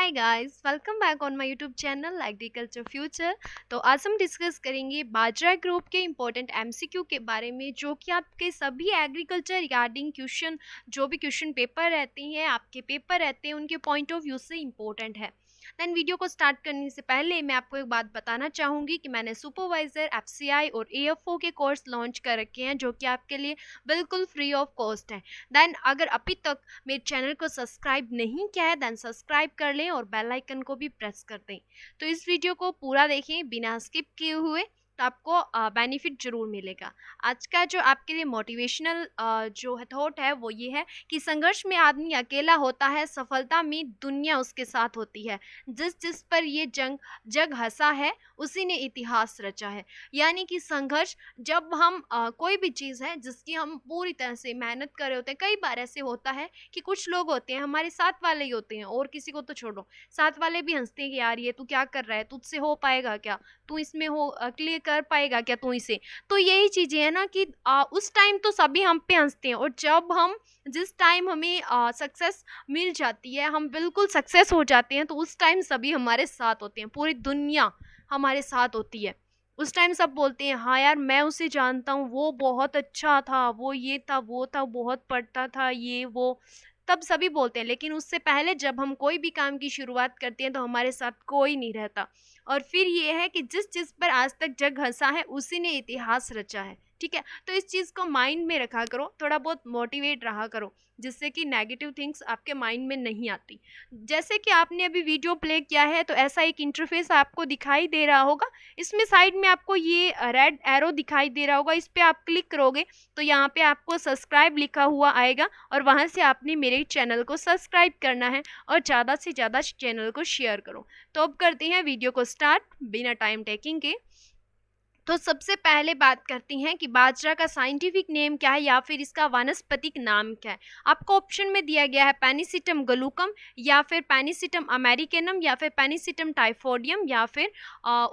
Hi guys, welcome back on my YouTube channel agriculture future. तो आज हम discuss करेंगे बाजरा ग्रुप के इम्पोर्टेंट एमसीक्यू के बारे में, जो कि आपके सभी एग्रीकल्चर रिगार्डिंग क्वेश्चन, जो भी क्वेश्चन पेपर रहते हैं, आपके पेपर रहते हैं, उनके पॉइंट ऑफ व्यू से इम्पोर्टेंट है। देन वीडियो को स्टार्ट करने से पहले मैं आपको एक बात बताना चाहूँगी कि मैंने सुपरवाइज़र, एफसीआई और एएफओ के कोर्स लॉन्च कर रखे हैं, जो कि आपके लिए बिल्कुल फ्री ऑफ कॉस्ट है। देन अगर अभी तक मेरे चैनल को सब्सक्राइब नहीं किया है देन सब्सक्राइब कर लें और बेल आइकन को भी प्रेस कर दें। तो इस वीडियो को पूरा देखें बिना स्किप किए हुए, तो आपको बेनिफिट जरूर मिलेगा। आज का जो आपके लिए मोटिवेशनल जो है थॉट है वो ये है कि संघर्ष में आदमी अकेला होता है, सफलता में दुनिया उसके साथ होती है। जिस जिस पर ये जग हंसा है उसी ने इतिहास रचा है। यानी कि संघर्ष, जब हम कोई भी चीज़ है जिसकी हम पूरी तरह से मेहनत कर रहे होते हैं, कई बार ऐसे होता है कि कुछ लोग होते हैं हमारे साथ वाले ही होते हैं, और किसी को तो छोड़ो, साथ वाले भी हंसते हैं कि यार ये तू क्या कर रहा है, तुझसे हो पाएगा क्या, तू इसमें हो क्लियर कर पाएगा क्या तू इसे। तो यही चीज़ें हैं ना कि उस टाइम तो सभी हम पे हंसते हैं, और जब हम जिस टाइम हमें सक्सेस मिल जाती है, हम बिल्कुल सक्सेस हो जाते हैं, तो उस टाइम सभी हमारे साथ होते हैं, पूरी दुनिया हमारे साथ होती है। उस टाइम सब बोलते हैं हाँ यार मैं उसे जानता हूँ, वो बहुत अच्छा था, वो ये था वो था, बहुत पढ़ता था, ये वो, तब सभी बोलते हैं। लेकिन उससे पहले जब हम कोई भी काम की शुरुआत करते हैं तो हमारे साथ कोई नहीं रहता। और फिर ये है कि जिस चीज़ पर आज तक जग हंसा है उसी ने इतिहास रचा है। ठीक है, तो इस चीज़ को माइंड में रखा करो, थोड़ा बहुत मोटिवेट रहा करो, जिससे कि नेगेटिव थिंग्स आपके माइंड में नहीं आती। जैसे कि आपने अभी वीडियो प्ले किया है तो ऐसा एक इंटरफेस आपको दिखाई दे रहा होगा। इसमें साइड में आपको ये रेड एरो दिखाई दे रहा होगा, इस पर आप क्लिक करोगे तो यहाँ पे आपको सब्सक्राइब लिखा हुआ आएगा, और वहाँ से आपने मेरे चैनल को सब्सक्राइब करना है और ज़्यादा से ज़्यादा चैनल को शेयर करो। तो अब करते हैं वीडियो को स्टार्ट बिना टाइम टेकिंग के। तो सबसे पहले बात करती हैं कि बाजरा का साइंटिफिक नेम क्या है या फिर इसका वानस्पतिक नाम क्या है। आपको ऑप्शन में दिया गया है पेनिसिटम गलुकम, या फिर पेनिसिटम अमेरिकनम, या फिर पेनिसिटम टाइफोडियम, या फिर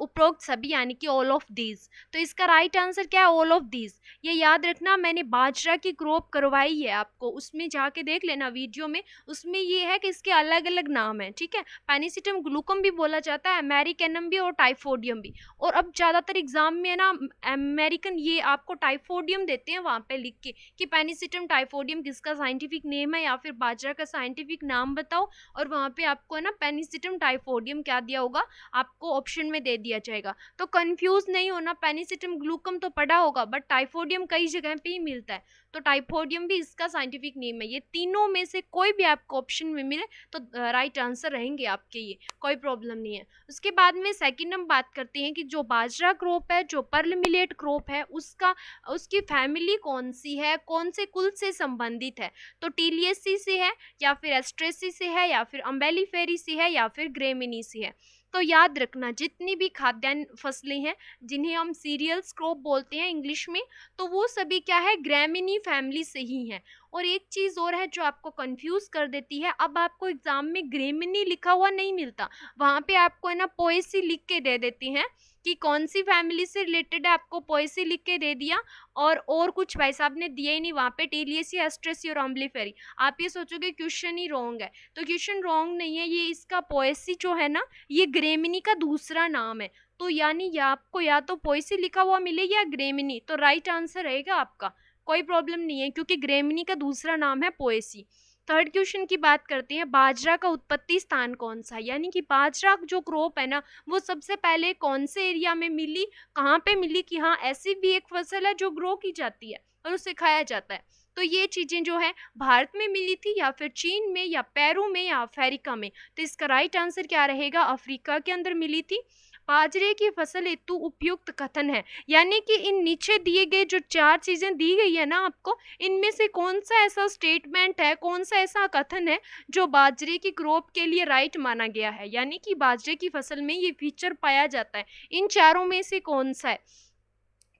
उपरोक्त सभी, यानी कि ऑल ऑफ दीज। तो इसका राइट आंसर क्या है? All of these. ये याद रखना, मैंने बाजरा की क्रॉप करवाई है आपको, उसमें जाके देख लेना वीडियो में, उसमें ये है कि इसके अलग अलग नाम है। ठीक है, पेनिसिटम ग्लूकम भी बोला जाता है, अमेरिकनम भी और टाइफोडियम भी। और अब ज़्यादातर एग्जाम में ना अमेरिकन, ये आपको टाइफोडियम देते हैं वहाँ पे लिख के कि पेनिसिटम टाइफोडियम किसका साइंटिफिक नेम है, या फिर बाजरा का साइंटिफिक नाम बताओ, और वहाँ पे आपको है ना पेनिसिटम टाइफोडियम क्या दिया होगा, आपको ऑप्शन में दे दिया जाएगा। तो कंफ्यूज नहीं होना, पेनिसिटम ग्लूकम तो पढ़ा होगा बट टाइफोडियम कई जगह पे ही मिलता है, तो टाइफोडियम भी इसका साइंटिफिक नेम है। ये तीनों में से कोई भी आपको ऑप्शन में मिले तो राइट आंसर रहेंगे आपके, ये कोई प्रॉब्लम नहीं है। उसके बाद में सेकंड हम बात करते हैं कि जो बाजरा क्रॉप है, जो पर्ल मिलेट क्रॉप है, उसकी फैमिली कौन सी है, कौन से कुल से संबंधित है। तो टीलियसी से है, या फिर एस्ट्रेसी से है, या फिर अम्बेलिफेरी से है, या फिर ग्रेमिनी से है। तो याद रखना, जितनी भी खाद्यान्न फसलें हैं जिन्हें हम सीरियल्स क्रॉप बोलते हैं इंग्लिश में, तो वो सभी क्या है, ग्रेमिनी फैमिली से ही हैं। और एक चीज़ और है जो आपको कंफ्यूज कर देती है, अब आपको एग्जाम में ग्रेमिनी लिखा हुआ नहीं मिलता, वहाँ पे आपको है ना पोएसी लिख के दे देती हैं कि कौन सी फैमिली से रिलेटेड है, आपको पोएसी लिख के दे दिया, और कुछ भाई साहब ने दिया ही नहीं वहाँ पे, टीलियसी, एस्ट्रेसी और अम्बलीफेरी। आप ये सोचोगे क्वेश्चन ही रॉन्ग है, तो क्वेश्चन रॉन्ग नहीं है, ये इसका पोएसी जो है ना, ये ग्रेमिनी का दूसरा नाम है। तो यानी या आपको या तो पोएसी लिखा हुआ मिले या ग्रेमिनी, तो राइट आंसर रहेगा आपका, कोई प्रॉब्लम नहीं है, क्योंकि ग्रेमिनी का दूसरा नाम है पोएसी। थर्ड क्वेश्चन की बात करते हैं, बाजरा का उत्पत्ति स्थान कौन सा है, यानी कि बाजरा जो क्रॉप है ना, वो सबसे पहले कौन से एरिया में मिली, कहाँ पे मिली, कि हाँ ऐसी भी एक फसल है जो ग्रो की जाती है और उसे खाया जाता है। तो ये चीज़ें जो है भारत में मिली थी, या फिर चीन में, या पेरू में, या अफ्रीका में। तो इसका राइट आंसर क्या रहेगा? अफ्रीका के अंदर मिली थी। बाजरे की फसल हेतु उपयुक्त कथन है, यानी कि इन नीचे दिए गए जो चार चीजें दी गई है ना आपको, इनमें से कौन सा ऐसा स्टेटमेंट है, कौन सा ऐसा कथन है जो बाजरे की क्रॉप के लिए राइट माना गया है, यानी कि बाजरे की फसल में ये फीचर पाया जाता है, इन चारों में से कौन सा है।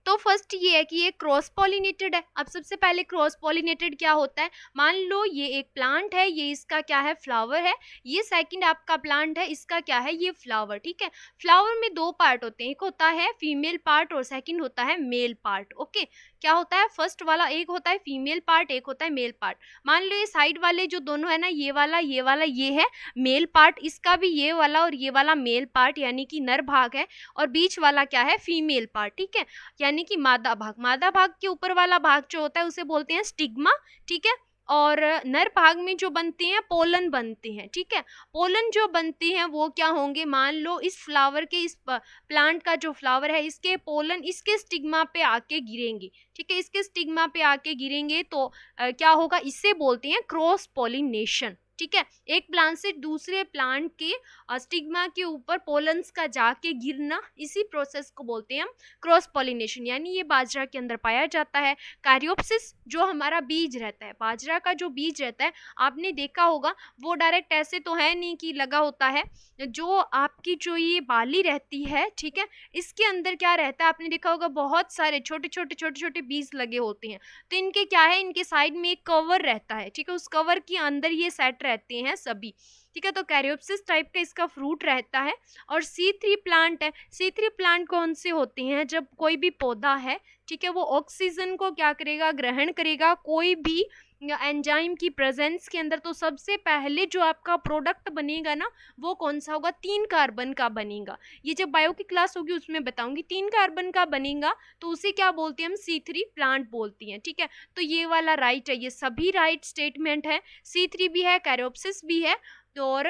तो फर्स्ट ये है कि ये क्रॉस पॉलिनेटेड है। अब सबसे पहले क्रॉस पॉलिनेटेड क्या होता है, मान लो ये एक प्लांट है, ये इसका क्या है, फ्लावर है, ये सेकंड आपका प्लांट है, इसका क्या है, ये फ्लावर, ठीक है। फ्लावर में दो पार्ट होते हैं, एक होता है फीमेल पार्ट और सेकंड होता है मेल पार्ट, ओके। क्या होता है, फर्स्ट वाला एक होता है फीमेल पार्ट, एक होता है मेल पार्ट। मान लो ये साइड वाले जो दोनों है ना, ये वाला ये है मेल पार्ट, इसका भी ये वाला और ये वाला मेल पार्ट यानी कि नर भाग है, और बीच वाला क्या है, फीमेल पार्ट, ठीक है, यानी कि मादा भाग। मादा भाग के ऊपर वाला भाग जो होता है उसे बोलते हैं स्टिग्मा, ठीक है। और नर भाग में जो बनते हैं पोलन बनते हैं, ठीक है। पोलन जो बनते हैं वो क्या होंगे, मान लो इस फ्लावर के, इस प्लांट का जो फ्लावर है, इसके पोलन इसके स्टिग्मा पे आके गिरेंगे, ठीक है, इसके स्टिग्मा पे आके गिरेंगे तो क्या होगा, इसे बोलते हैं क्रॉस पॉलिनेशन, ठीक है। एक प्लांट से दूसरे प्लांट के स्टिग्मा के ऊपर पोलन्स का जाके गिरना, इसी प्रोसेस को बोलते हैं हम क्रॉस पॉलिनेशन, यानी ये बाजरा के अंदर पाया जाता है। कार्योप्सिस जो हमारा बीज रहता है, बाजरा का जो बीज रहता है, आपने देखा होगा वो डायरेक्ट ऐसे तो है नहीं कि लगा होता है, जो आपकी जो ये बाली रहती है, ठीक है, इसके अंदर क्या रहता है, आपने देखा होगा बहुत सारे छोटे छोटे बीज लगे होते हैं। तो इनके क्या है, इनके साइड में एक कवर रहता है, ठीक है, उस कवर के अंदर ये सेट रहते हैं सभी, ठीक है। तो कैरियोप्सिस टाइप का इसका फ्रूट रहता है। और C3 प्लांट है। C3 प्लांट कौन से होते हैं, जब कोई भी पौधा है, ठीक है, वो ऑक्सीजन को क्या करेगा, ग्रहण करेगा कोई भी एंजाइम की प्रेजेंस के अंदर, तो सबसे पहले जो आपका प्रोडक्ट बनेगा ना, वो कौन सा होगा, 3 कार्बन का बनेगा। ये जब बायो की क्लास होगी उसमें बताऊंगी, 3 कार्बन का बनेगा, तो उसे क्या बोलते हैं हम, C3 प्लांट बोलती हैं, ठीक है। तो ये वाला राइट है, ये सभी राइट स्टेटमेंट है। C3 भी है, कैरियोप्सिस भी है, और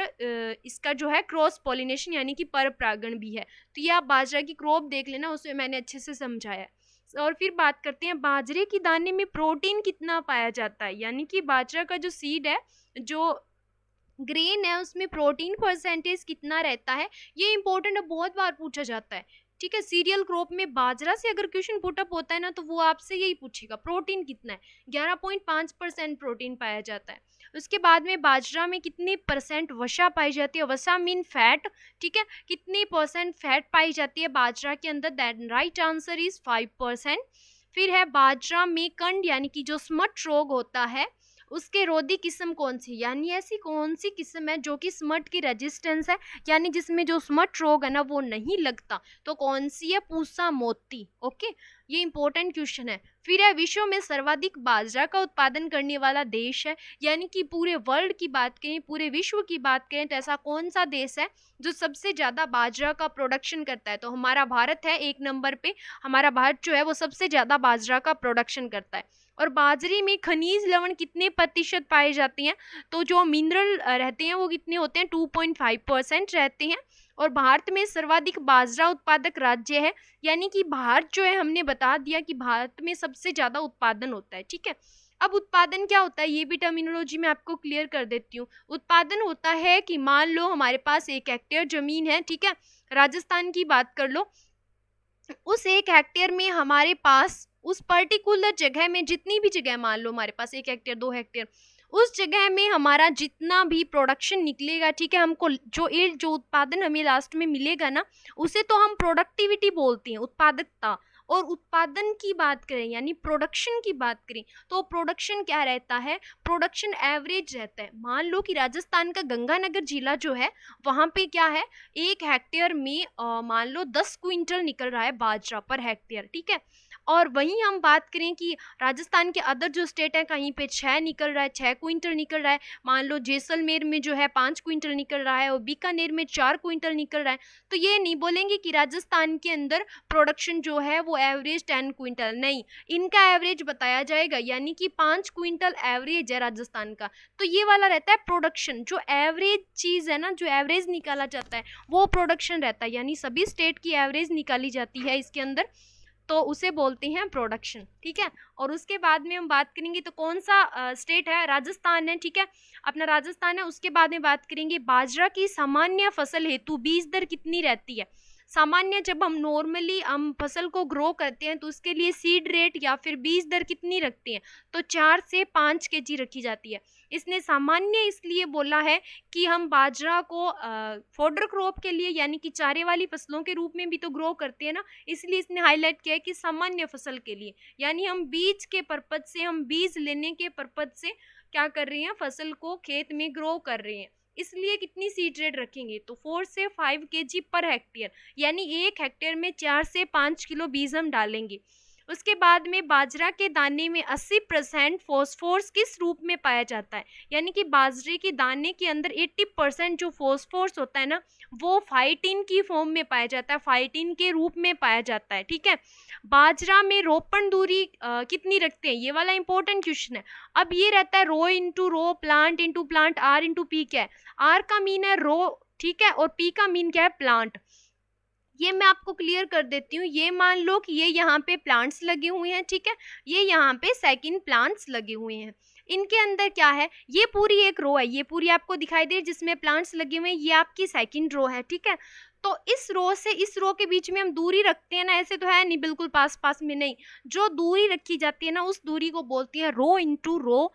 इसका जो है क्रॉस पॉलिनेशन यानी कि पर परागण भी है। तो ये आप बाजरा की क्रॉप देख लेना, उसमें मैंने अच्छे से समझाया है। और फिर बात करते हैं बाजरे की दाने में प्रोटीन कितना पाया जाता है, यानी कि बाजरा का जो सीड है, जो ग्रेन है, उसमें प्रोटीन परसेंटेज कितना रहता है, ये इंपॉर्टेंट है, बहुत बार पूछा जाता है, ठीक है। सीरियल क्रॉप में बाजरा से अगर क्वेश्चन पुटअप होता है ना, तो वो आपसे यही पूछेगा प्रोटीन कितना है, 11.5% प्रोटीन पाया जाता है। उसके बाद में बाजरा में कितने परसेंट वसा पाई जाती है, वसा मीन फैट, ठीक है, कितनी परसेंट फैट पाई जाती है बाजरा के अंदर, दैट राइट आंसर इज 5%। फिर है बाजरा में कंड यानी कि जो स्मट रोग होता है, उसके रोधी किस्म कौन सी, यानी ऐसी कौन सी किस्म है जो कि स्मट की रेजिस्टेंस है, यानी जिसमें जो स्मट रोग है ना वो नहीं लगता, तो कौन सी है, पूसा मोती, ओके। ये इंपॉर्टेंट क्वेश्चन है। फिर है विश्व में सर्वाधिक बाजरा का उत्पादन करने वाला देश है, यानी कि पूरे वर्ल्ड की बात करें, पूरे विश्व की बात करें, तो ऐसा कौन सा देश है जो सबसे ज्यादा बाजरा का प्रोडक्शन करता है, तो हमारा भारत है 1 नंबर पे। हमारा भारत जो है वो सबसे ज्यादा बाजरा का प्रोडक्शन करता है। और बाजरे में खनिज लवण कितने प्रतिशत पाए जाते हैं, तो जो मिनरल रहते हैं वो कितने होते हैं, 2.5% रहते हैं। और भारत में सर्वाधिक बाजरा उत्पादक राज्य है, यानी कि भारत जो है, हमने बता दिया कि भारत में सबसे ज्यादा उत्पादन होता है, ठीक है। अब उत्पादन क्या होता है, ये भी टर्मिनोलॉजी में आपको क्लियर कर देती हूँ। उत्पादन होता है कि मान लो हमारे पास 1 हेक्टेयर जमीन है, ठीक है, राजस्थान की बात कर लो, उस 1 हेक्टेयर में हमारे पास उस पर्टिकुलर जगह में, जितनी भी जगह, मान लो हमारे पास 1 हेक्टेयर 2 हेक्टेयर, उस जगह में हमारा जितना भी प्रोडक्शन निकलेगा, ठीक है, हमको जो उत्पादन हमें लास्ट में मिलेगा ना, उसे तो हम प्रोडक्टिविटी बोलते हैं, उत्पादकता। और उत्पादन की बात करें यानी प्रोडक्शन की बात करें, तो प्रोडक्शन क्या रहता है, प्रोडक्शन एवरेज रहता है। मान लो कि राजस्थान का गंगानगर जिला जो है, वहाँ पे क्या है, 1 हेक्टेयर में मान लो 10 क्विंटल निकल रहा है बाजरा पर हेक्टेयर, ठीक है। और वहीं हम बात करें कि राजस्थान के अदर जो स्टेट है, कहीं पे 6 निकल रहा है, 6 क्विंटल निकल रहा है, मान लो जैसलमेर में जो है 5 क्विंटल निकल रहा है, और बीकानेर में 4 क्विंटल निकल रहा है, तो ये नहीं बोलेंगे कि राजस्थान के अंदर प्रोडक्शन जो है वो एवरेज 10 क्विंटल, नहीं, इनका एवरेज बताया जाएगा, यानी कि 5 क्विंटल एवरेज है राजस्थान का। तो ये वाला रहता है प्रोडक्शन, जो एवरेज चीज है ना, जो एवरेज निकाला जाता है वो प्रोडक्शन रहता है, यानी सभी स्टेट की एवरेज निकाली जाती है इसके अंदर, तो उसे बोलते हैं प्रोडक्शन, ठीक है। और उसके बाद में हम बात करेंगे तो कौन सा स्टेट है, राजस्थान है, ठीक है, अपना राजस्थान है। उसके बाद में बात करेंगे बाजरा की सामान्य फसल हेतु बीज दर कितनी रहती है, सामान्य जब हम नॉर्मली हम फसल को ग्रो करते हैं तो उसके लिए सीड रेट या फिर बीज दर कितनी रखते हैं, तो 4 से 5 kg रखी जाती है। इसने सामान्य इसलिए बोला है कि हम बाजरा को फॉडर क्रॉप के लिए यानी कि चारे वाली फसलों के रूप में भी तो ग्रो करते हैं ना, इसलिए इसने हाईलाइट किया है कि सामान्य फसल के लिए, यानी हम बीज के पर्पज से, हम बीज लेने के पर्पज से क्या कर रहे हैं, फसल को खेत में ग्रो कर रहे हैं। इसलिए कितनी सीड रेट रखेंगे, तो 4 से 5 kg पर हेक्टेयर, यानी 1 हेक्टेयर में 4 से 5 किलो बीज हम डालेंगे। उसके बाद में बाजरा के दाने में 80% फॉस्फोरस किस रूप में पाया जाता है, यानी कि बाजरे के दाने के अंदर 80% जो फॉस्फोरस होता है ना, वो फाइटिन की फॉर्म में पाया जाता है, फाइटिन के रूप में पाया जाता है। ठीक है, बाजरा में रोपण दूरी कितनी रखते हैं, ये वाला इंपॉर्टेंट क्वेश्चन है। अब ये रहता है row into row, plant into plant, R into P क्या है, आर का मीन है रो, ठीक है, और पी का मीन क्या है, प्लांट। ये मैं आपको क्लियर कर देती हूँ, ये मान लो कि ये यहाँ पे प्लांट्स लगे हुए हैं, ठीक है, ये यहाँ पे सेकंड प्लांट्स लगे हुए हैं। इनके अंदर क्या है, ये पूरी एक रो है, ये पूरी आपको दिखाई दे रही जिसमें प्लांट्स लगे हुए हैं, ये आपकी सेकंड रो है। ठीक है, तो इस रो से इस रो के बीच में हम दूरी रखते हैं ना, ऐसे तो है नहीं बिल्कुल पास पास में नहीं, जो दूरी रखी जाती है ना उस दूरी को बोलती है रो इंटू रो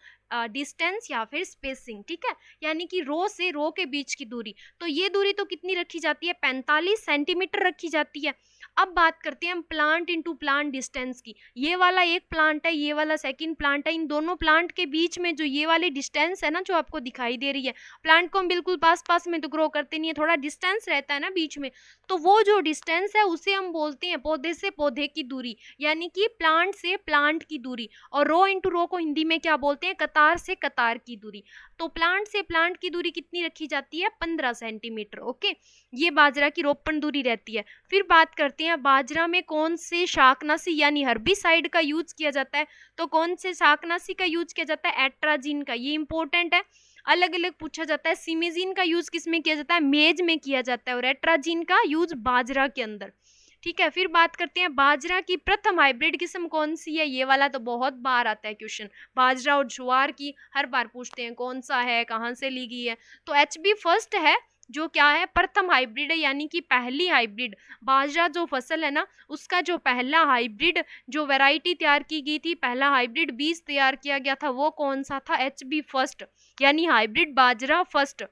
डिस्टेंस या फिर स्पेसिंग। ठीक है, यानी कि रो से रो के बीच की दूरी, तो ये दूरी तो कितनी रखी जाती है, 45 सेंटीमीटर रखी जाती है। अब बात करते हैं हम प्लांट इंटू प्लांट डिस्टेंस की, ये वाला एक प्लांट है, ये वाला सेकंड प्लांट है, इन दोनों प्लांट के बीच में जो ये वाली डिस्टेंस है ना जो आपको दिखाई दे रही है, प्लांट को हम बिल्कुल पास पास में तो ग्रो करते नहीं है, थोड़ा डिस्टेंस रहता है ना बीच में, तो वो जो डिस्टेंस है उसे हम बोलते हैं पौधे से पौधे की दूरी, यानी कि प्लांट से प्लांट की दूरी। और रो इंटू रो को हिंदी में क्या बोलते हैं, कतार से कतार की दूरी। तो प्लांट से प्लांट की दूरी कितनी रखी जाती है, 15 सेंटीमीटर। ओके, ये बाजरा की रोपण दूरी रहती है। फिर बात करते हैं बाजरा में कौन से शाकनाशी यानी हर्बिसाइड का यूज किया जाता है, तो कौन से शाकनाशी का यूज किया जाता है, एट्राजिन का, ये इंपॉर्टेंट है, अलग अलग पूछा जाता है। सिमेजिन का यूज किस में किया जाता है, मेज में किया जाता है, और एट्राजिन का यूज बाजरा के अंदर। ठीक है, फिर बात करते हैं बाजरा की प्रथम हाइब्रिड किस्म कौन सी है, ये वाला तो बहुत बार आता है क्वेश्चन, बाजरा और ज्वार की हर बार पूछते हैं कौन सा है, कहाँ से ली गई है, तो HB फर्स्ट है, जो क्या है, प्रथम हाइब्रिड है, यानी कि पहली हाइब्रिड बाजरा जो फसल है ना उसका जो पहला हाइब्रिड जो वैरायटी तैयार की गई थी, पहला हाइब्रिड बीज तैयार किया गया था, वो कौन सा था, HB फर्स्ट, यानी हाइब्रिड बाजरा फर्स्ट।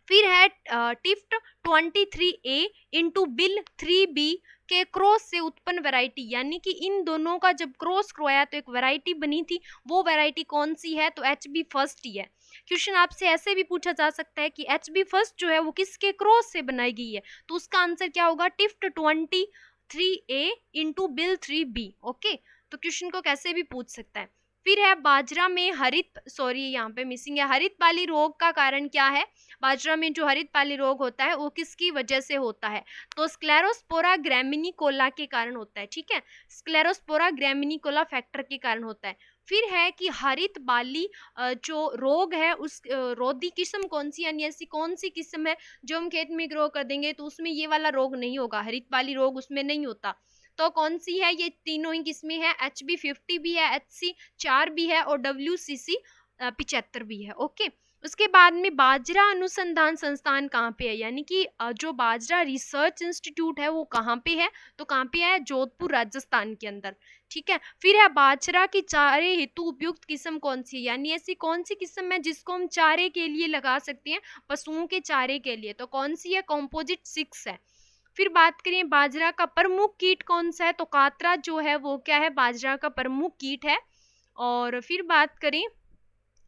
फिर है टिफ्ट 23A इंटू बिल 3B के क्रॉस से उत्पन्न वैरायटी, यानी कि इन दोनों का जब क्रॉस करवाया तो एक वैरायटी बनी थी, वो वैरायटी कौन सी है, तो HB फर्स्ट ही है। क्वेश्चन आपसे ऐसे भी पूछा जा सकता है कि HB फर्स्ट जो है वो किसके क्रॉस से बनाई गई है, तो उसका आंसर क्या होगा, टिफ्ट 23A into bill 3B। Okay, तो क्वेश्चन को कैसे भी पूछ सकता है। फिर है बाजरा में यहाँ पे मिसिंग है, हरित पाली रोग का कारण क्या है, बाजरा में जो हरित पाली रोग होता है वो किसकी वजह से होता है, तो स्क्लेरोस्पोरा ग्रैमिनिकोला के कारण होता है। ठीक है, स्क्लेरोस्पोरा ग्रैमिनिकोला फैक्टर के कारण होता है। फिर है कि हरित बाली जो रोग है उस रोधी किस्म कौन सी, यानी ऐसी कौन सी किस्म है जो हम खेत में ग्रो कर देंगे तो उसमें ये वाला रोग नहीं होगा, हरित बाली रोग उसमें नहीं होता, तो कौन सी है, ये तीनों ही किस्में हैं, HB50 भी है, HC4 भी है, और WCC 75 भी है। ओके, उसके बाद में बाजरा अनुसंधान संस्थान कहाँ पे है, यानी कि जो बाजरा रिसर्च इंस्टीट्यूट है वो कहाँ पे है, तो कहाँ पे है, जोधपुर राजस्थान के अंदर। ठीक है, फिर है बाजरा की चारे हेतु उपयुक्त किस्म कौन सी है, यानी ऐसी कौन सी किस्म है जिसको हम चारे के लिए लगा सकते हैं, पशुओं के चारे के लिए, तो कौन सी है, कॉम्पोजिट 6 है। फिर बात करें बाजरा का प्रमुख कीट कौन सा है, तो कातरा जो है वो क्या है, बाजरा का प्रमुख कीट है। और फिर बात करें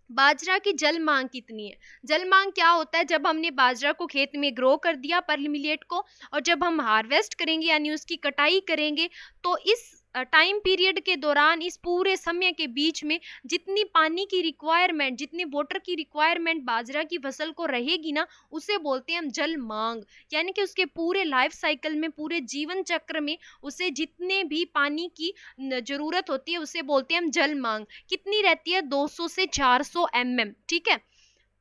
बाजरा की जल मांग कितनी है, जल मांग क्या होता है, जब हमने बाजरा को खेत में ग्रो कर दिया पर्ल मिलेट को, और जब हम हार्वेस्ट करेंगे यानी उसकी कटाई करेंगे, तो इस टाइम पीरियड के दौरान, इस पूरे समय के बीच में जितनी पानी की रिक्वायरमेंट, जितनी वाटर की रिक्वायरमेंट बाजरा की फसल को रहेगी ना, उसे बोलते हैं हम जल मांग, यानी कि उसके पूरे लाइफ साइकिल में, पूरे जीवन चक्र में उसे जितने भी पानी की जरूरत होती है उसे बोलते हैं हम जल मांग। कितनी रहती है, 200 से 400 mm। ठीक है,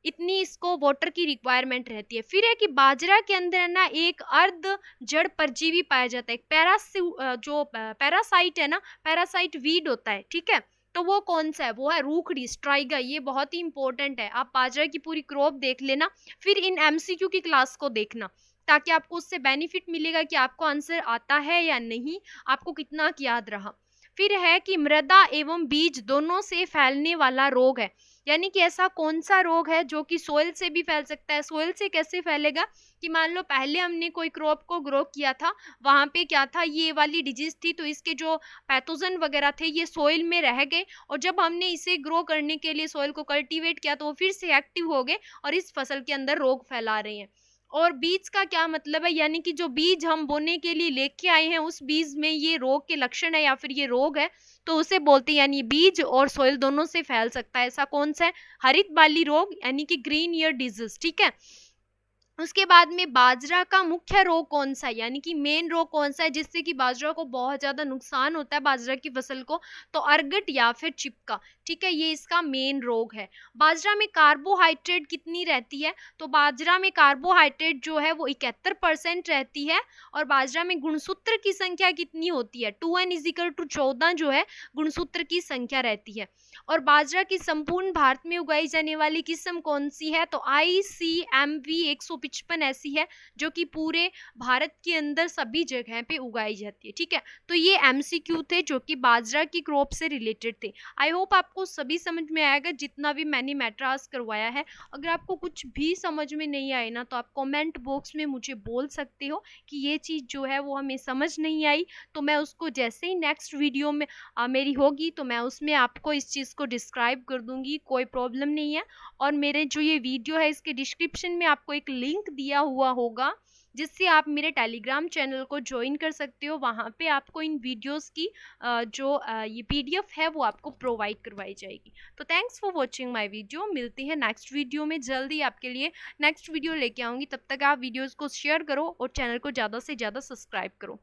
इतनी इसको वाटर की रिक्वायरमेंट रहती है। फिर है कि बाजरा के अंदर ना एक अर्ध जड़ परजीवी पाया जाता है, एक जो पैरासाइट है ना, पैरासाइट वीड होता है। ठीक है, तो वो कौन सा है, वो है रूखड़ी, स्ट्राइगा, ये बहुत ही इंपॉर्टेंट है, आप बाजरा की पूरी क्रॉप देख लेना, फिर इन MCQ की क्लास को देखना। ताकि आपको उससे बेनिफिट मिलेगा कि आपको आंसर आता है या नहीं, आपको कितना याद रहा। फिर है कि मृदा एवं बीज दोनों से फैलने वाला रोग है, यानी कि ऐसा कौन सा रोग है जो कि सोइल से भी फैल सकता है। सोइल से कैसे फैलेगा कि मान लो पहले हमने कोई क्रॉप को ग्रो किया था, वहां पे क्या था, ये वाली डिजीज थी, तो इसके जो पैथोजन वगैरह थे ये सोइल में रह गए, और जब हमने इसे ग्रो करने के लिए सोइल को कल्टीवेट किया तो वो फिर से एक्टिव हो गए और इस फसल के अंदर रोग फैला रहे हैं। और बीज का क्या मतलब है, यानी कि जो बीज हम बोने के लिए लेके आए हैं उस बीज में ये रोग के लक्षण है या फिर ये रोग है, तो उसे बोलते हैं, यानी बीज और सोइल दोनों से फैल सकता है। ऐसा कौन सा है, हरित बाली रोग यानी कि ग्रीन ईयर डिजीज, ठीक है। उसके बाद में बाजरा का मुख्य रोग कौन सा है, यानी कि मेन रोग कौन सा है जिससे कि बाजरा को बहुत ज्यादा नुकसान होता है, बाजरा की फसल को, तो अर्गट या फिर चिपका, ठीक है, ये इसका मेन रोग है। बाजरा में कार्बोहाइड्रेट कितनी रहती है, तो बाजरा में कार्बोहाइड्रेट जो है वो 71% रहती है, और बाजरा में गुणसूत्र की संख्या कितनी होती है, 2n = 14 जो है गुणसूत्र की संख्या रहती है। और बाजरा की संपूर्ण भारत में उगाई जाने वाली किस्म कौन सी है, तो ICMV 155 ऐसी है जो कि पूरे भारत के अंदर सभी जगह पे उगाई जाती है, ठीक है। तो ये MCQ थे जो कि बाजरा की क्रॉप से रिलेटेड थे। आई होप आपको सभी समझ में आएगा जितना भी मैंने मैट्रास करवाया है। अगर आपको कुछ भी समझ में नहीं आए ना तो आप कमेंट बॉक्स में मुझे बोल सकते हो कि ये चीज़ जो है वो हमें समझ नहीं आई, तो मैं उसको जैसे ही नेक्स्ट वीडियो में मेरी होगी तो मैं उसमें आपको इस चीज़ को डिस्क्राइब कर दूंगी, कोई प्रॉब्लम नहीं है। और मेरे जो ये वीडियो है इसके डिस्क्रिप्शन में आपको एक लिंक दिया हुआ होगा जिससे आप मेरे टेलीग्राम चैनल को ज्वाइन कर सकते हो, वहाँ पे आपको इन वीडियोस की ये PDF है वो आपको प्रोवाइड करवाई जाएगी। तो thanks for watching my video, मिलते हैं नेक्स्ट वीडियो में, जल्दी आपके लिए नेक्स्ट वीडियो लेके आऊँगी। तब तक आप वीडियोज़ को शेयर करो और चैनल को ज़्यादा से ज़्यादा सब्सक्राइब करो।